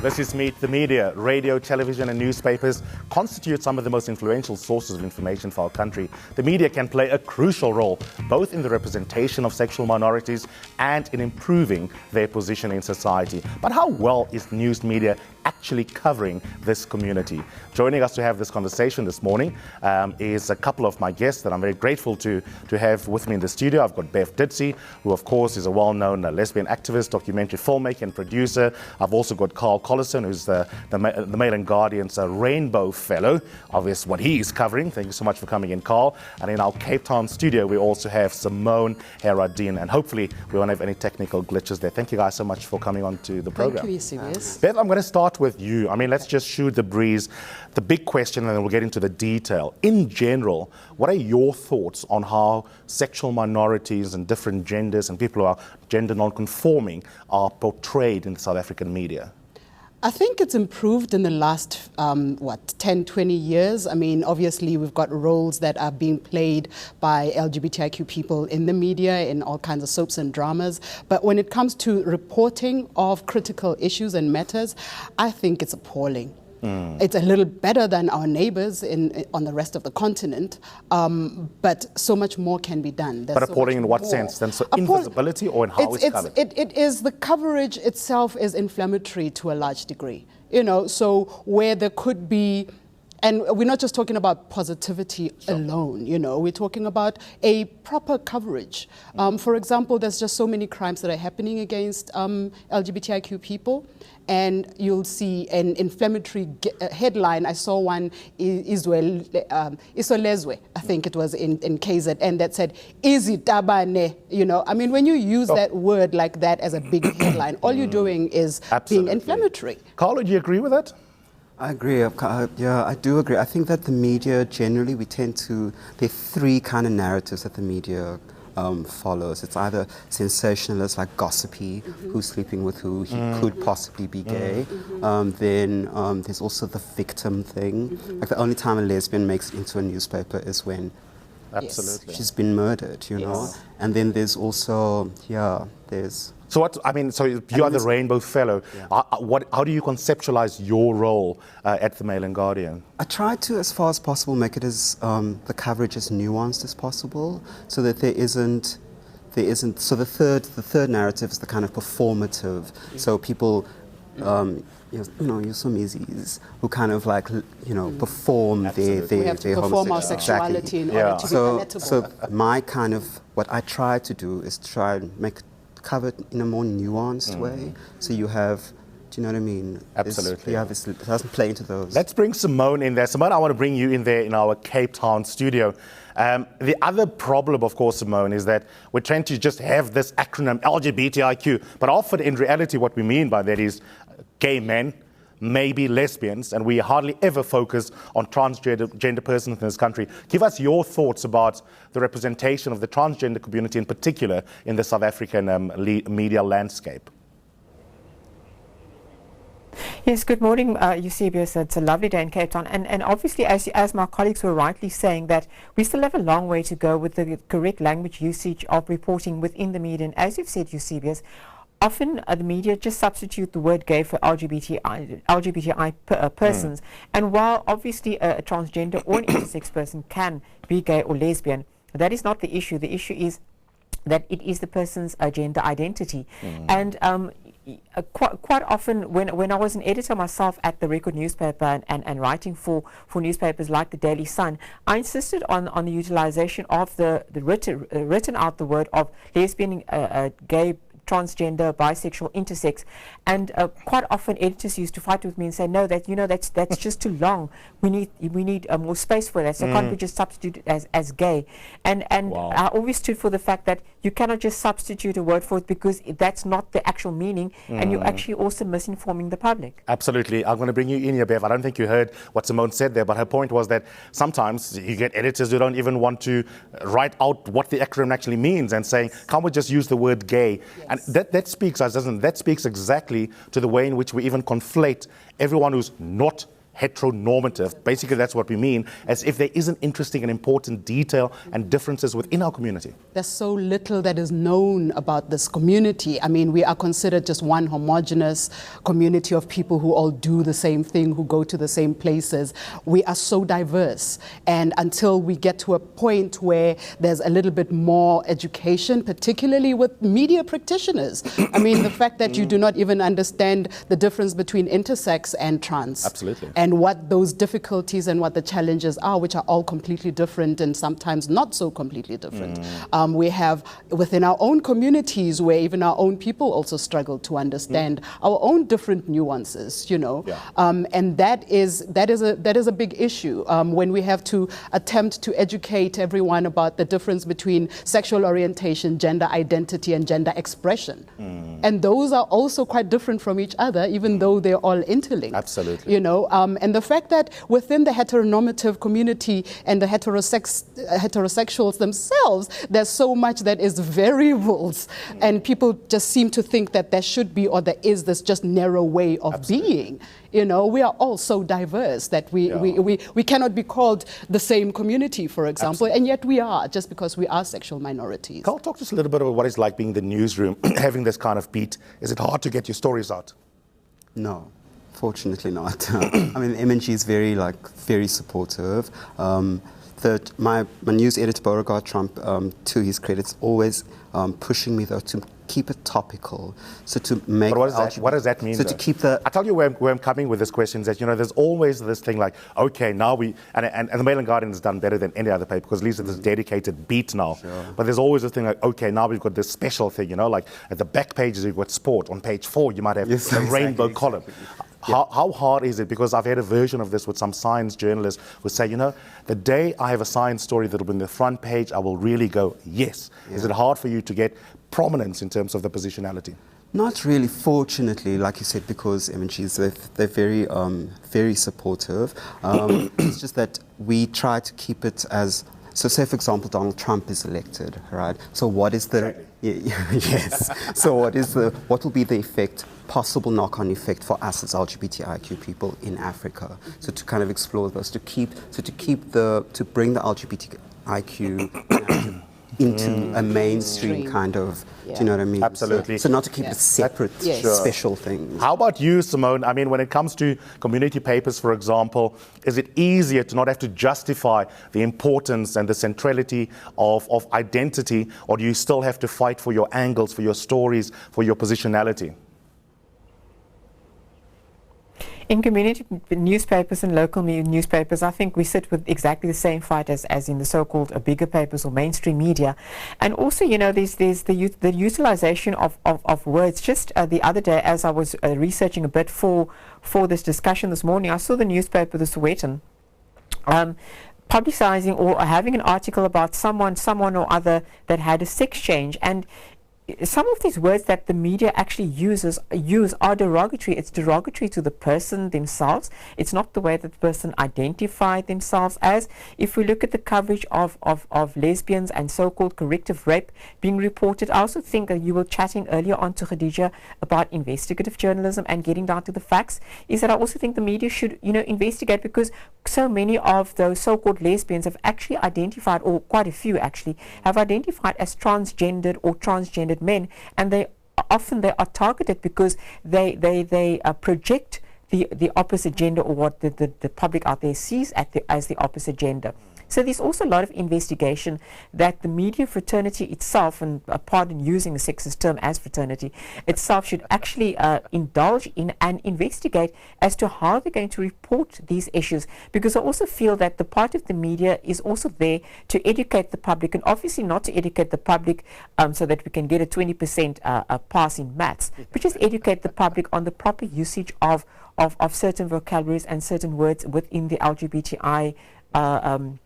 This is Meet the Media. Radio, television and newspapers constitute some of the most influential sources of information for our country. The media can play a crucial role both in the representation of sexual minorities and in improving their position in society. But how well is news media actually covering this community? Joining us to have this conversation this morning is a couple of my guests that I'm very grateful to have with me in the studio. I've got Bev Ditsy, who of course is a well-known lesbian activist, documentary filmmaker and producer. I've also got Carl Collison, who's the Mail and Guardian's Rainbow Fellow. Obviously what he is covering. Thank you so much for coming in, Carl. And in our Cape Town studio, we also have Simone Heradine, and hopefully we won't have any technical glitches there. Thank you guys so much for coming on to the program. Thank you, Eusebius. Bev, I'm going to start with you. I mean, let's just shoot the breeze. The big question, and then we'll get into the detail. In general, what are your thoughts on how sexual minorities and different genders and people who are gender non-conforming are portrayed in the South African media? I think it's improved in the last, 10, 20 years. I mean, obviously, we've got roles that are being played by LGBTIQ people in the media, in all kinds of soaps and dramas. But when it comes to reporting of critical issues and matters, I think it's appalling. It's a little better than our neighbors on the rest of the continent, but so much more can be done. But appalling in what sense? Then so invisibility or in how it's covered? It is the coverage itself is inflammatory to a large degree. You know, so where there could be. And we're not just talking about positivity alone, you know, we're talking about a proper coverage. For example, there's just so many crimes that are happening against LGBTIQ people, and you'll see an inflammatory headline. I saw one, Isolezwe, I think it was in KZN, that said, Izitabane, you know. I mean, when you use that word like that as a big headline, all you're doing is being inflammatory. Carlo, do you agree with that? I agree. Yeah, I do agree. I think that the media generally, there are three kind of narratives that the media follows. It's either sensationalist, like gossipy, who's sleeping with who, he could possibly be gay. Then there's also the victim thing. Like the only time a lesbian makes it into a newspaper is when she's been murdered, you know. And then there's also, So what, I mean, so you are the Rainbow Fellow. Yeah. How do you conceptualize your role at the Mail and Guardian? I try to, as far as possible, make it as the coverage as nuanced as possible, so that there isn't. So the third narrative is the kind of performative. So people, Eusebius who kind of like, perform their perform our sexuality in order to be palatable. So my kind of what I try to do is try and make covered in a more nuanced way. So you have, do you know what I mean? Absolutely. It doesn't play into those. Let's bring Simone in there. Simone, I want to bring you in there in our Cape Town studio. The other problem, of course, Simone, is that we're trying to just have this acronym LGBTIQ, but often in reality what we mean by that is gay men, maybe lesbians, and we hardly ever focus on transgender persons in this country. Give us your thoughts about the representation of the transgender community in particular in the South African media landscape. Yes, good morning, Eusebius. It's a lovely day in Cape Town. And obviously, as my colleagues were rightly saying, that we still have a long way to go with the correct language usage of reporting within the media. And as you've said, Eusebius, often the media just substitute the word gay for LGBTI persons. And while obviously a transgender or an intersex person can be gay or lesbian, that is not the issue. The issue is that it is the person's gender identity. And quite often when I was an editor myself at the Record newspaper and writing for newspapers like the Daily Sun, I insisted on the utilization of the written out the word of lesbian, gay, transgender, bisexual, intersex, and quite often editors used to fight with me and say, no, that's just too long. We need more space for that. So can't we just substitute it as gay? And wow. I always stood for the fact that you cannot just substitute a word for it, because that's not the actual meaning, and you're actually also misinforming the public. Absolutely. I'm going to bring you in here, Bev. I don't think you heard what Simone said there, but her point was that sometimes you get editors who don't even want to write out what the acronym actually means and saying, can't we just use the word gay? Yes. And that speaks exactly to the way in which we even conflate everyone who's not heteronormative. Basically, that's what we mean, as if there isn't interesting and important detail and differences within our community. There's so little that is known about this community. I mean, we are considered just one homogenous community of people who all do the same thing, who go to the same places. We are so diverse. And until we get to a point where there's a little bit more education, particularly with media practitioners. I mean, the fact that you do not even understand the difference between intersex and trans. Absolutely. And what those difficulties and what the challenges are, which are all completely different and sometimes not so completely different. We have within our own communities where even our own people also struggle to understand our own different nuances, you know. Yeah. And that is a big issue when we have to attempt to educate everyone about the difference between sexual orientation, gender identity, and gender expression. And those are also quite different from each other, even though they're all interlinked. Absolutely. You know, and the fact that within the heteronormative community and the heterosexuals themselves, there's so much that is variables, and people just seem to think that there should be, or there is this just narrow way of being. You know, we are all so diverse that we cannot be called the same community, for example, and yet we are, just because we are sexual minorities. Carl, talk to us a little bit about what it's like being in the newsroom, having this kind of beat. Is it hard to get your stories out? No, fortunately not. I mean, MNG is very supportive. My news editor, Beauregard Trump, to his credit, is always pushing me though to keep it topical. So to make. But what does that mean? So though? to keep the. I tell you where I'm coming with this question is that, you know, there's always this thing like, okay, now and the Mail and Guardian has done better than any other paper because at least it's a dedicated beat now. Sure. But there's always this thing like, okay, now we've got this special thing, you know, like at the back pages you've got sport. On page 4 you might have the rainbow column. How hard is it? Because I've had a version of this with some science journalists who say, you know, the day I have a science story that will be on the front page, I will really go, yes. Yeah. Is it hard for you to get prominence in terms of the positionality? Not really, fortunately, like you said, because they're very, very supportive. It's just that we try to keep it as. So say, for example, Donald Trump is elected, right? So what is the... Yes. So what will be the effect, possible knock-on effect for us as LGBTIQ people in Africa? So to kind of explore those, to bring the LGBTIQ into a mainstream kind of, do you know what I mean? Absolutely. So not to keep it separate, special things. How about you, Simone? I mean, when it comes to community papers, for example, is it easier to not have to justify the importance and the centrality of identity, or do you still have to fight for your angles, for your stories, for your positionality? In community newspapers and local newspapers, I think we sit with exactly the same fight as in the so-called bigger papers or mainstream media. And also, you know, there's the utilization of words. Just the other day, as I was researching a bit for this discussion this morning, I saw the newspaper, The Sowetan, publicizing or having an article about someone or other that had a sex change. And some of these words that the media actually use are derogatory. It's derogatory to the person themselves. It's not the way that the person identified themselves as. If we look at the coverage of lesbians and so-called corrective rape being reported, I also think that you were chatting earlier on to Khadija about investigative journalism and getting down to the facts, is that I also think the media should, you know, investigate, because so many of those so-called lesbians have actually identified, or quite a few actually, have identified as transgendered or transgendered men, and they are targeted because they project the opposite gender, or what the public out there sees as the opposite gender. So there's also a lot of investigation that the media fraternity itself, and pardon using the sexist term as fraternity itself, should actually indulge in and investigate as to how they're going to report these issues. Because I also feel that the part of the media is also there to educate the public, and obviously not to educate the public so that we can get a 20% pass in maths, but just educate the public on the proper usage of certain vocabularies and certain words within the LGBTI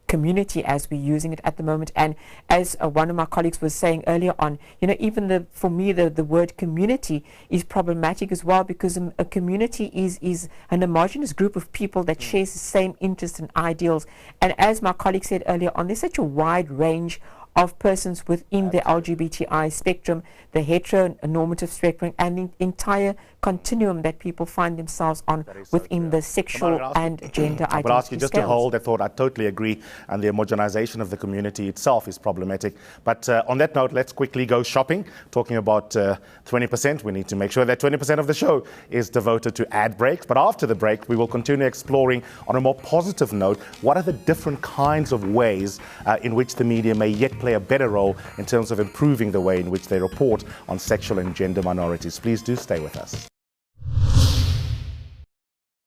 community as we're using it at the moment. And as one of my colleagues was saying earlier on, you know, even for me the word community is problematic as well, because a community is an homogenous group of people that shares the same interests and ideals. And as my colleague said earlier on, there's such a wide range of persons within the LGBTI spectrum, the heteronormative spectrum, and the entire continuum that people find themselves on within the sexual and gender identity I would ask you just scales. to hold that thought. I totally agree, and the homogenization of the community itself is problematic. But on that note, let's quickly go shopping. Talking about 20%, we need to make sure that 20% of the show is devoted to ad breaks. But after the break, we will continue exploring, on a more positive note, what are the different kinds of ways in which the media may yet play a better role in terms of improving the way in which they report on sexual and gender minorities. Please do stay with us.